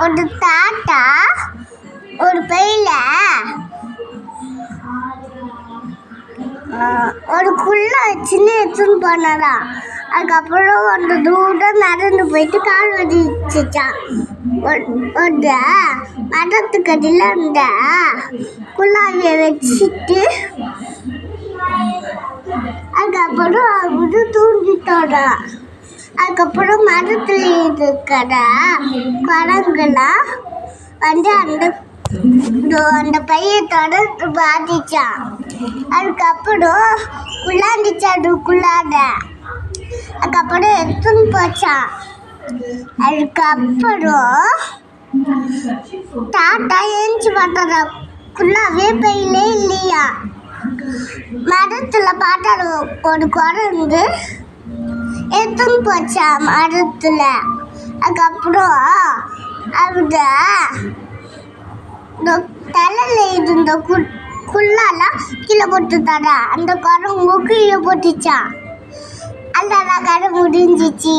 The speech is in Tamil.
ஒரு தாத்தா ஒரு பையில ஒரு குள்ள வச்சுன்னு எடுத்துன்னு போனாரா. அதுக்கப்புறம் அந்த தூரம் நடந்து போயிட்டு கால் வதிச்சுச்சான். ஒரு மரத்துக்கடியில் அந்த குள்ளாவியை வச்சுட்டு அதுக்கப்புறம் அவரு தூங்கிட்டோரா. அதுக்கப்புறம் மரத்தில் இருக்கிற குரங்குலாம் வந்து அந்த பையை தொடர்ந்து பாதிச்சான். அதுக்கப்புறம் குள்ளாண்டிச்சு அதுக்குள்ளாத. அதுக்கப்புறம் எடுத்துன்னு போச்சான். அதுக்கப்புறம் தாத்தா ஏஞ்சி பார்த்தாரா, குள்ளாவே பையிலே இல்லையா. மரத்தில் பார்த்தாரு ஒரு குரங்கு எடுத்துன்னு போச்சா மரத்தில். அதுக்கப்புறம் அவட தலையில் இருந்த குள்ளாலாம் கீழே போட்டுட்டாரா. அந்த குரங்கு கீழே போட்டுச்சா. அந்த கதை முடிஞ்சிச்சு.